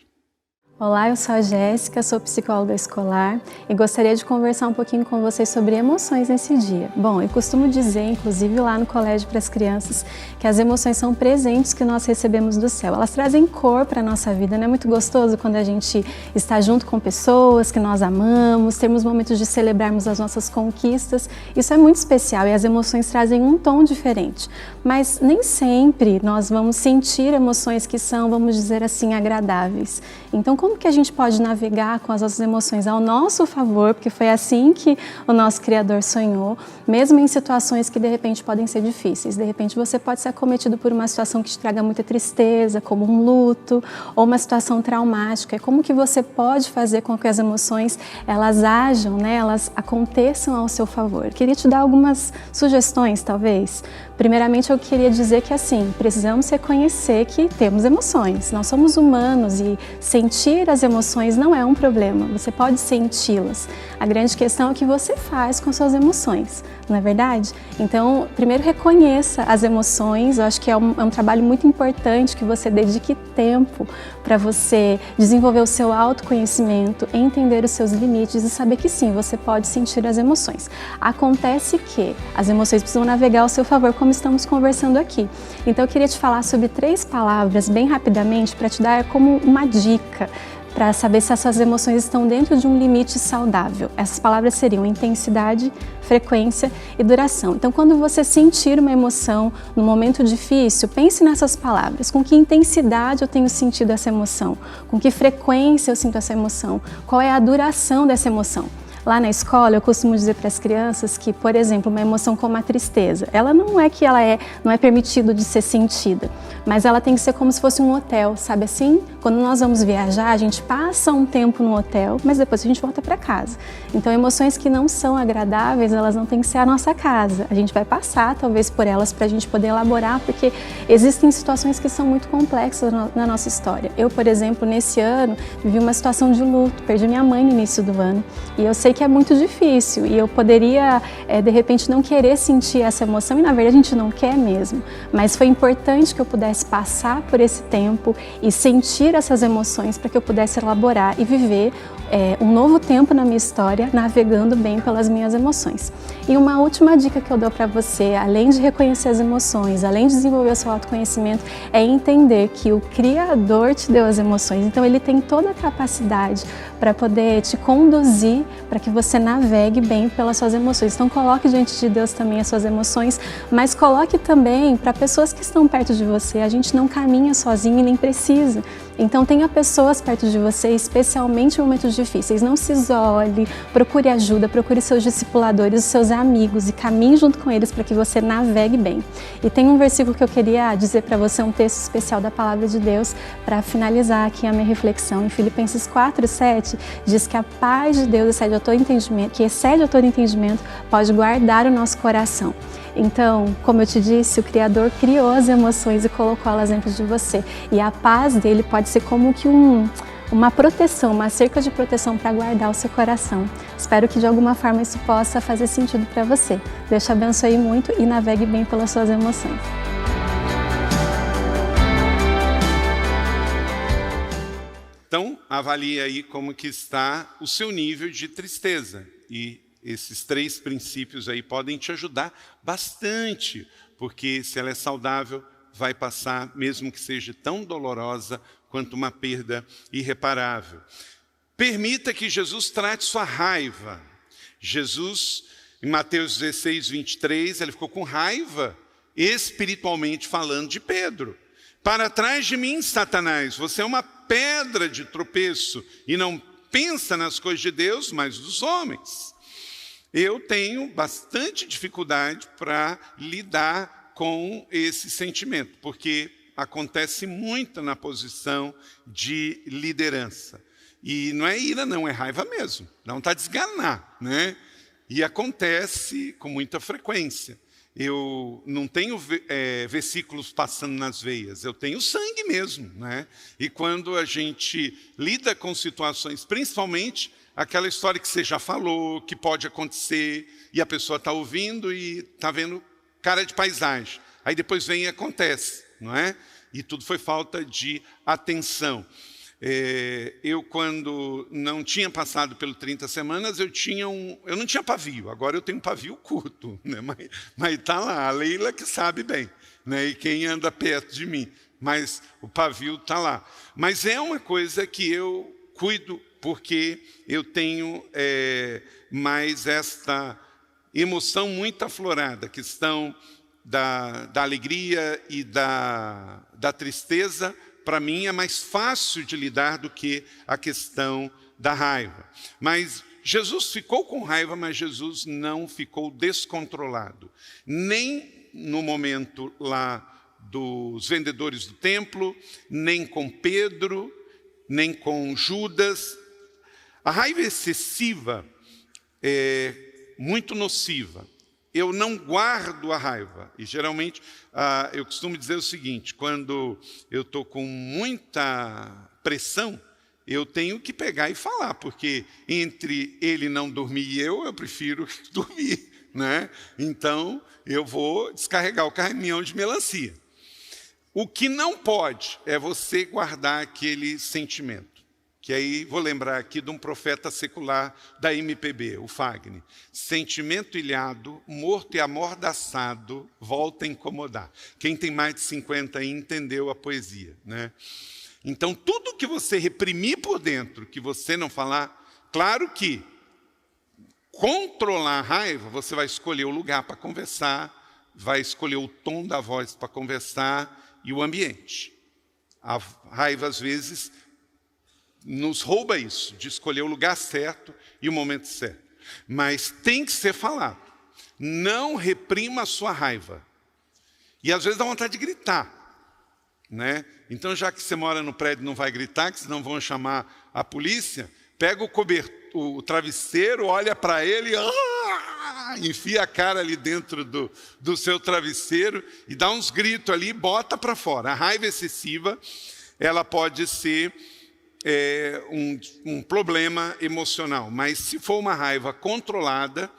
Olá, eu sou a Jéssica, sou psicóloga escolar e gostaria de conversar um pouquinho com vocês sobre emoções nesse dia. Bom, eu costumo dizer, inclusive lá no colégio para as crianças, que as emoções são presentes que nós recebemos do céu. Elas trazem cor para a nossa vida, não é muito gostoso quando a gente está junto com pessoas que nós amamos, temos momentos de celebrarmos as nossas conquistas. Isso é muito especial e as emoções trazem um tom diferente. Mas nem sempre nós vamos sentir emoções que são, vamos dizer assim, agradáveis. Então, como que a gente pode navegar com as nossas emoções ao nosso favor, porque foi assim que o nosso Criador sonhou, mesmo em situações que de repente podem ser difíceis. De repente você pode ser acometido por uma situação que te traga muita tristeza, como um luto, ou uma situação traumática. Como que você pode fazer com que as emoções, elas ajam, né? Elas aconteçam ao seu favor? Queria te dar algumas sugestões, talvez. Primeiramente, eu queria dizer que, assim, precisamos reconhecer que temos emoções. Nós somos humanos e sentir as emoções não é um problema. Você pode senti-las. A grande questão é o que você faz com suas emoções, não é verdade? Então, primeiro reconheça as emoções. Eu acho que é um trabalho muito importante que você dedique tempo para você desenvolver o seu autoconhecimento, entender os seus limites e saber que sim, você pode sentir as emoções. Acontece que as emoções precisam navegar ao seu favor, como estamos conversando aqui. Então eu queria te falar sobre 3 palavras bem rapidamente para te dar como uma dica para saber se as suas emoções estão dentro de um limite saudável. Essas palavras seriam intensidade, frequência e duração. Então, quando você sentir uma emoção num momento difícil, pense nessas palavras. Com que intensidade eu tenho sentido essa emoção? Com que frequência eu sinto essa emoção? Qual é a duração dessa emoção? Lá na escola, eu costumo dizer para as crianças que, por exemplo, uma emoção como a tristeza, ela não é permitido de ser sentida, mas ela tem que ser como se fosse um hotel, sabe assim? Quando nós vamos viajar, a gente passa um tempo no hotel, mas depois a gente volta para casa. Então, emoções que não são agradáveis, elas não têm que ser a nossa casa. A gente vai passar, talvez, por elas para a gente poder elaborar, porque existem situações que são muito complexas na nossa história. Eu, por exemplo, nesse ano, vivi uma situação de luto, perdi minha mãe no início do ano, e eu sei que é muito difícil e eu poderia, de repente, não querer sentir essa emoção e, na verdade, a gente não quer mesmo. Mas foi importante que eu pudesse passar por esse tempo e sentir essas emoções para que eu pudesse elaborar e viver um novo tempo na minha história, navegando bem pelas minhas emoções. E uma última dica que eu dou para você, além de reconhecer as emoções, além de desenvolver o seu autoconhecimento, é entender que o Criador te deu as emoções. Então, Ele tem toda a capacidade para poder te conduzir para que você navegue bem pelas suas emoções. Então, coloque diante de Deus também as suas emoções, mas coloque também para pessoas que estão perto de você. A gente não caminha sozinho e nem precisa. Então tenha pessoas perto de você, especialmente em momentos difíceis. Não se isole, procure ajuda, procure seus discipuladores, os seus amigos e caminhe junto com eles para que você navegue bem. E tem um versículo que eu queria dizer para você, um texto especial da Palavra de Deus, para finalizar aqui a minha reflexão. Em Filipenses 4:7 diz que a paz de Deus excede a todo entendimento, pode guardar o nosso coração. Então, como eu te disse, o Criador criou as emoções e colocou elas dentro de você. E a paz dele pode ser como que uma proteção, uma cerca de proteção para guardar o seu coração. Espero que de alguma forma isso possa fazer sentido para você. Deus te abençoe muito e navegue bem pelas suas emoções. Então, avalie aí como que está o seu nível de tristeza. E esses 3 princípios aí podem te ajudar bastante, porque se ela é saudável, vai passar, mesmo que seja tão dolorosa quanto uma perda irreparável. Permita que Jesus trate sua raiva. Jesus, em Mateus 16:23, ele ficou com raiva, espiritualmente falando, de Pedro. Para trás de mim, Satanás, você é uma pedra de tropeço e não pensa nas coisas de Deus, mas dos homens. Eu tenho bastante dificuldade para lidar com esse sentimento, porque acontece muito na posição de liderança. E não é ira, não, é raiva mesmo. Dá vontade de esganar, né? E acontece com muita frequência. Eu não tenho versículos passando nas veias, eu tenho sangue mesmo, né? E quando a gente lida com situações, principalmente aquela história que você já falou, que pode acontecer, e a pessoa está ouvindo e está vendo cara de paisagem. Aí depois vem e acontece, não é? E tudo foi falta de atenção. Eu, quando não tinha passado pelo 30 semanas, eu não tinha pavio. Agora eu tenho um pavio curto, né? Mas está lá, a Leila que sabe bem, né? E quem anda perto de mim. Mas o pavio está lá. Mas é uma coisa que eu cuido, porque eu tenho mais esta emoção muito aflorada, questão da alegria e da tristeza. Para mim é mais fácil de lidar do que a questão da raiva. Mas Jesus ficou com raiva, mas Jesus não ficou descontrolado. Nem no momento lá dos vendedores do templo, nem com Pedro, nem com Judas. A raiva excessiva é muito nociva. Eu não guardo a raiva. E geralmente eu costumo dizer o seguinte: quando eu estou com muita pressão, eu tenho que pegar e falar, porque entre ele não dormir e eu prefiro dormir, né? Então eu vou descarregar o caminhão de melancia. O que não pode é você guardar aquele sentimento. Que aí vou lembrar aqui de um profeta secular da MPB, o Fagner. Sentimento ilhado, morto e amordaçado, volta a incomodar. Quem tem mais de 50 aí entendeu a poesia, né? Então, tudo que você reprimir por dentro, que você não falar, claro que controlar a raiva, você vai escolher o lugar para conversar, vai escolher o tom da voz para conversar e o ambiente. A raiva, às vezes, nos rouba isso, de escolher o lugar certo e o momento certo. Mas tem que ser falado. Não reprima a sua raiva. E às vezes dá vontade de gritar, né? Então, já que você mora no prédio e não vai gritar, que senão vão chamar a polícia, pega o travesseiro, olha para ele, enfia a cara ali dentro do seu travesseiro e dá uns gritos ali e bota para fora. A raiva excessiva, ela pode ser um problema emocional, mas se for uma raiva controlada,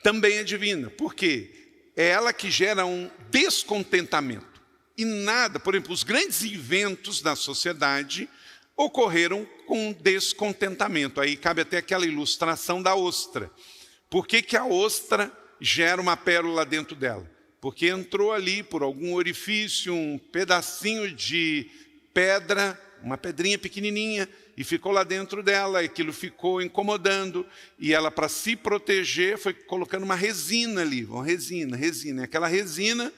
também é divina. Por quê? É ela que gera um descontentamento. E nada, por exemplo, os grandes eventos da sociedade ocorreram com descontentamento. Aí cabe até aquela ilustração da ostra. Por que a ostra gera uma pérola dentro dela? Porque entrou ali por algum orifício um pedacinho de pedra, uma pedrinha pequenininha, e ficou lá dentro dela, e aquilo ficou incomodando, e ela, para se proteger, foi colocando uma resina ali, uma resina, e aquela resina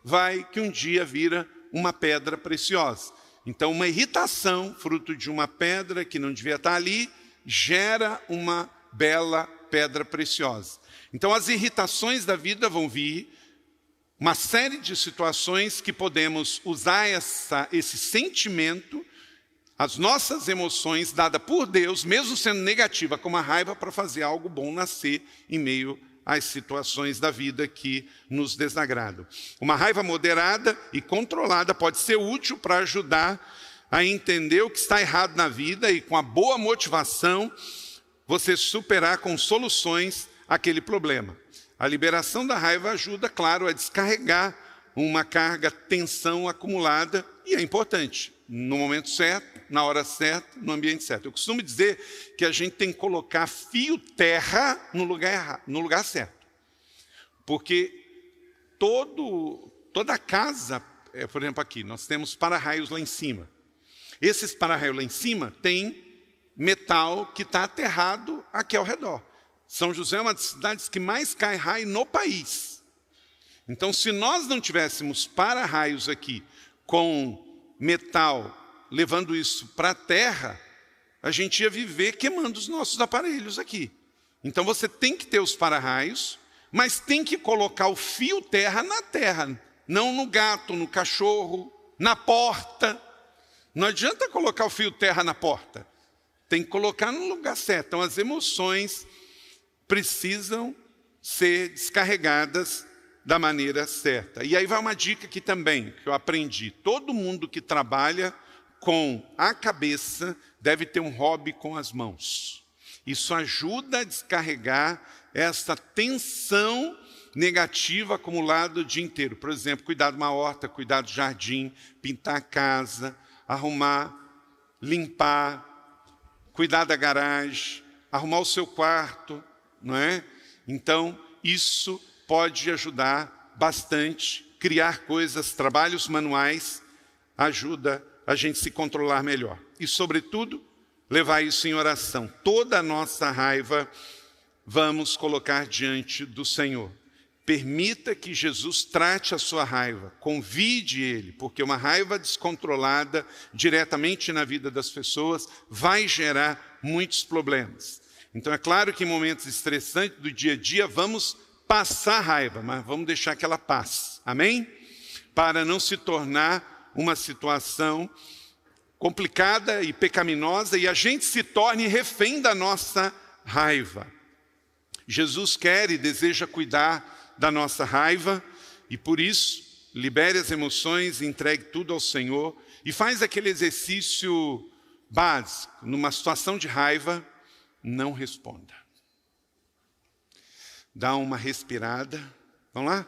vai que um dia vira uma pedra preciosa. Então, uma irritação, fruto de uma pedra que não devia estar ali, gera uma bela pedra preciosa. Então, as irritações da vida vão vir, uma série de situações que podemos usar esse sentimento, as nossas emoções, dada por Deus, mesmo sendo negativa, como a raiva, para fazer algo bom nascer em meio às situações da vida que nos desagradam. Uma raiva moderada e controlada pode ser útil para ajudar a entender o que está errado na vida e, com a boa motivação, você superar com soluções aquele problema. A liberação da raiva ajuda, claro, a descarregar uma carga, tensão acumulada, e é importante, no momento certo, na hora certa, no ambiente certo. Eu costumo dizer que a gente tem que colocar fio terra no lugar certo. Porque toda casa, por exemplo aqui, nós temos para-raios lá em cima. Esses para-raios lá em cima tem metal que está aterrado aqui ao redor. São José é uma das cidades que mais cai raio no país. Então, se nós não tivéssemos para-raios aqui com metal, levando isso para a terra, a gente ia viver queimando os nossos aparelhos aqui. Então, você tem que ter os para-raios, mas tem que colocar o fio terra na terra, não no gato, no cachorro, na porta. Não adianta colocar o fio terra na porta. Tem que colocar no lugar certo. Então, as emoções precisam ser descarregadas da maneira certa. E aí vai uma dica aqui também, que eu aprendi. Todo mundo que trabalha com a cabeça deve ter um hobby com as mãos. Isso ajuda a descarregar essa tensão negativa acumulada o dia inteiro. Por exemplo, cuidar de uma horta, cuidar do jardim, pintar a casa, arrumar, limpar, cuidar da garagem, arrumar o seu quarto, não é? Então, isso pode ajudar bastante, criar coisas, trabalhos manuais, ajuda a gente se controlar melhor. E, sobretudo, levar isso em oração. Toda a nossa raiva vamos colocar diante do Senhor. Permita que Jesus trate a sua raiva, convide Ele, porque uma raiva descontrolada diretamente na vida das pessoas vai gerar muitos problemas. Então é claro que em momentos estressantes do dia a dia vamos passar raiva, mas vamos deixar que ela passe, amém? Para não se tornar uma situação complicada e pecaminosa e a gente se torne refém da nossa raiva. Jesus quer e deseja cuidar da nossa raiva e por isso libere as emoções, entregue tudo ao Senhor e faz aquele exercício básico. Numa situação de raiva, não responda. Dá uma respirada. Vamos lá?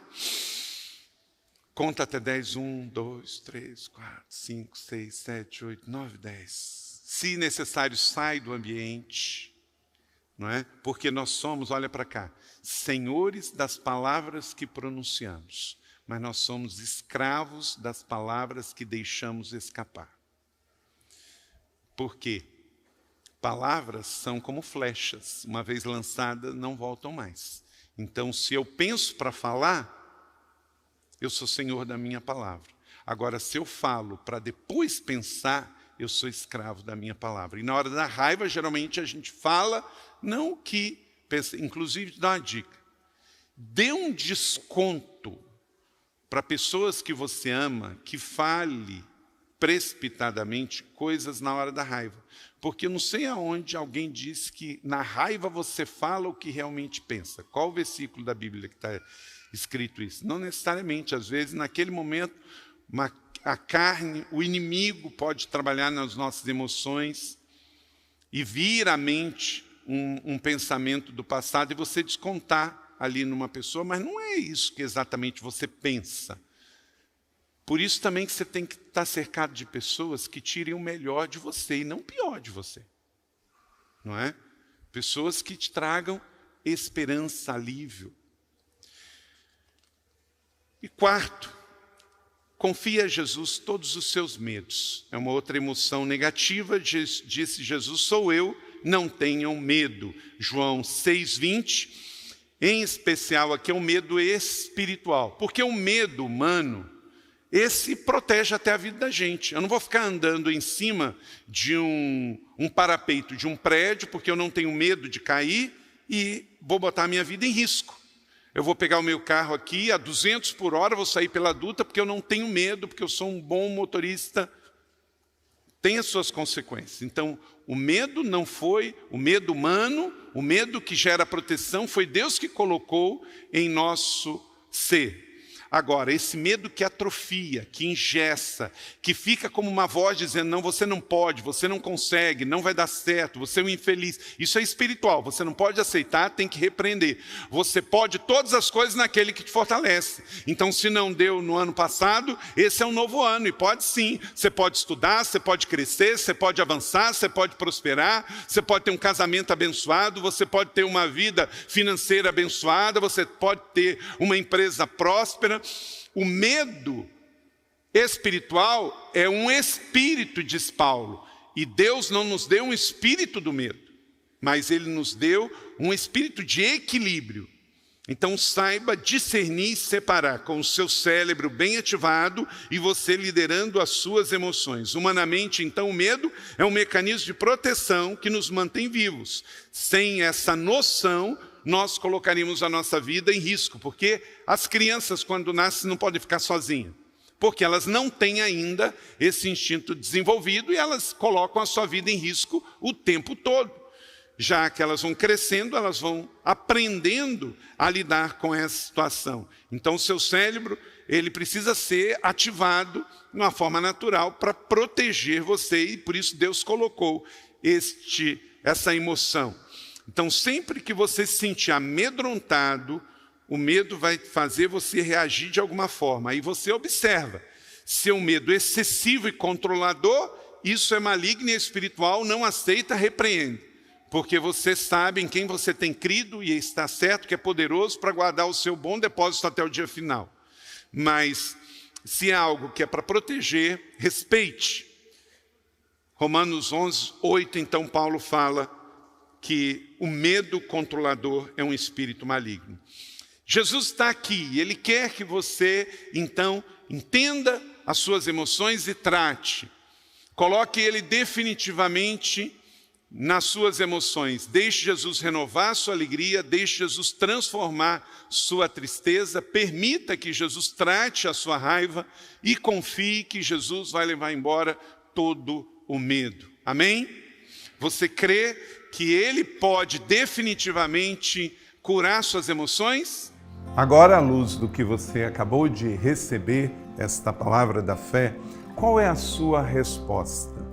Conta até 10. 1, 2, 3, 4, 5, 6, 7, 8, 9, 10. Se necessário, sai do ambiente. Não é? Porque nós somos, olha para cá, senhores das palavras que pronunciamos, mas nós somos escravos das palavras que deixamos escapar. Por quê? Palavras são como flechas, uma vez lançadas não voltam mais. Então, se eu penso para falar, eu sou senhor da minha palavra. Agora, se eu falo para depois pensar, eu sou escravo da minha palavra. E na hora da raiva, geralmente a gente fala, não o que pensa. Inclusive, dá uma dica. Dê um desconto para pessoas que você ama, que fale precipitadamente coisas na hora da raiva. Porque eu não sei aonde alguém disse que na raiva você fala o que realmente pensa. Qual o versículo da Bíblia que está escrito isso? Não necessariamente. Às vezes, naquele momento, a carne, o inimigo pode trabalhar nas nossas emoções e vir à mente um pensamento do passado e você descontar ali numa pessoa, mas não é isso que exatamente você pensa. Por isso também que você tem que estar cercado de pessoas que tirem o melhor de você e não o pior de você. Não é? Pessoas que te tragam esperança, alívio. E quarto, confie a Jesus todos os seus medos. É uma outra emoção negativa, disse Jesus, sou eu, não tenham medo. João 6,20, em especial aqui é o medo espiritual. Porque o medo humano esse protege até a vida da gente. Eu não vou ficar andando em cima de um parapeito de um prédio, porque eu não tenho medo de cair e vou botar a minha vida em risco. Eu vou pegar o meu carro aqui a 200 por hora, vou sair pela duta, porque eu não tenho medo, porque eu sou um bom motorista. Tem as suas consequências. Então, o medo não foi o medo humano, o medo que gera proteção, foi Deus que colocou em nosso ser. Agora, esse medo que atrofia, que engessa, que fica como uma voz dizendo, não, você não pode, você não consegue, não vai dar certo, você é um infeliz. Isso é espiritual, você não pode aceitar, tem que repreender. Você pode todas as coisas naquele que te fortalece. Então, se não deu no ano passado, esse é um novo ano, e pode sim. Você pode estudar, você pode crescer, você pode avançar, você pode prosperar, você pode ter um casamento abençoado, você pode ter uma vida financeira abençoada, você pode ter uma empresa próspera. O medo espiritual é um espírito, diz Paulo. E Deus não nos deu um espírito do medo, mas Ele nos deu um espírito de equilíbrio. Então saiba discernir e separar com o seu cérebro bem ativado e você liderando as suas emoções. Humanamente, então, o medo é um mecanismo de proteção que nos mantém vivos. Sem essa noção, nós colocaríamos a nossa vida em risco, porque as crianças, quando nascem, não podem ficar sozinhas, porque elas não têm ainda esse instinto desenvolvido e elas colocam a sua vida em risco o tempo todo. Já que elas vão crescendo, elas vão aprendendo a lidar com essa situação. Então, o seu cérebro, ele precisa ser ativado de uma forma natural para proteger você, e por isso Deus colocou essa emoção. Então, sempre que você se sentir amedrontado, o medo vai fazer você reagir de alguma forma. Aí você observa. Se é um medo excessivo e controlador, isso é maligno e espiritual, não aceita, repreende. Porque você sabe em quem você tem crido e está certo que é poderoso para guardar o seu bom depósito até o dia final. Mas, se é algo que é para proteger, respeite. Romanos 11, 8, então Paulo fala que o medo controlador é um espírito maligno. Jesus está aqui, Ele quer que você, então, entenda as suas emoções e trate. Coloque Ele definitivamente nas suas emoções. Deixe Jesus renovar sua alegria, deixe Jesus transformar sua tristeza, permita que Jesus trate a sua raiva e confie que Jesus vai levar embora todo o medo. Amém? Você crê que Ele pode definitivamente curar suas emoções? Agora, à luz do que você acabou de receber, esta palavra da fé, qual é a sua resposta?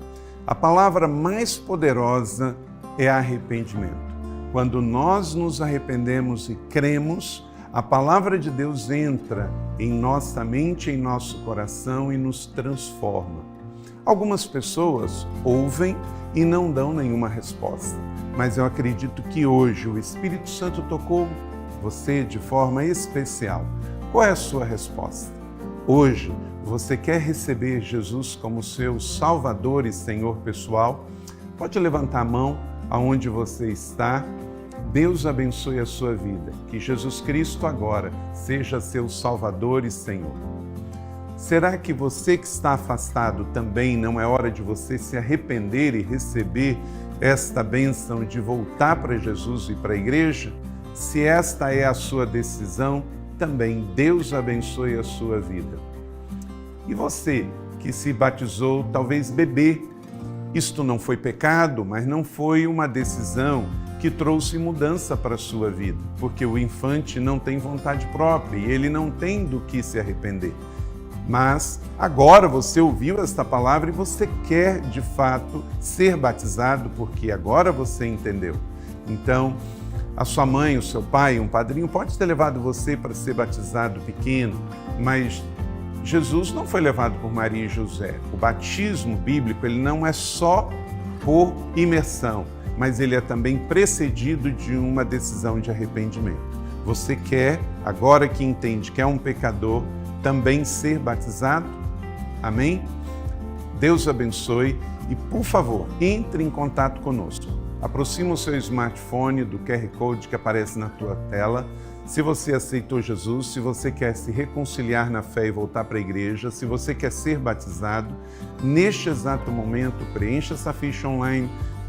A palavra mais poderosa é arrependimento. Quando nós nos arrependemos e cremos, a palavra de Deus entra em nossa mente, em nosso coração e nos transforma. Algumas pessoas ouvem e não dão nenhuma resposta, mas eu acredito que hoje o Espírito Santo tocou você de forma especial. Qual é a sua resposta? Hoje, você quer receber Jesus como seu Salvador e Senhor pessoal? Pode levantar a mão aonde você está. Deus abençoe a sua vida. Que Jesus Cristo agora seja seu Salvador e Senhor. Será que você que está afastado também não é hora de você se arrepender e receber esta bênção de voltar para Jesus e para a igreja? Se esta é a sua decisão, também Deus abençoe a sua vida. E você que se batizou, talvez bebê, isto não foi pecado, mas não foi uma decisão que trouxe mudança para a sua vida, porque o infante não tem vontade própria e ele não tem do que se arrepender. Mas agora você ouviu esta palavra e você quer de fato ser batizado, porque agora você entendeu. Então, a sua mãe, o seu pai, um padrinho pode ter levado você para ser batizado pequeno, mas Jesus não foi levado por Maria e José. O batismo bíblico, ele não é só por imersão, mas ele é também precedido de uma decisão de arrependimento. Você quer, agora que entende que é um pecador, também ser batizado? Amém? Deus abençoe e, por favor, entre em contato conosco. Aproxima o seu smartphone do QR Code que aparece na tua tela. Se você aceitou Jesus, se você quer se reconciliar na fé e voltar para a igreja, se você quer ser batizado, neste exato momento, preencha essa ficha online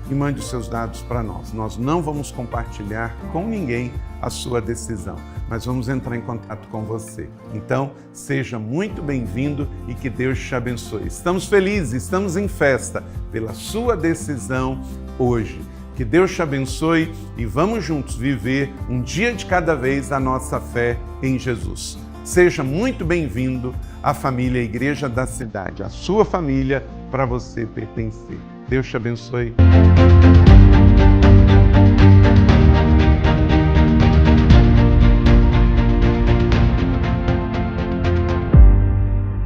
e mande os seus dados para nós. Nós não vamos compartilhar com ninguém a sua decisão, mas vamos entrar em contato com você. Então, seja muito bem-vindo e que Deus te abençoe. Estamos felizes, estamos em festa pela sua decisão hoje. Que Deus te abençoe e vamos juntos viver um dia de cada vez a nossa fé em Jesus. Seja muito bem-vindo à família Igreja da Cidade, a sua família para você pertencer. Deus te abençoe.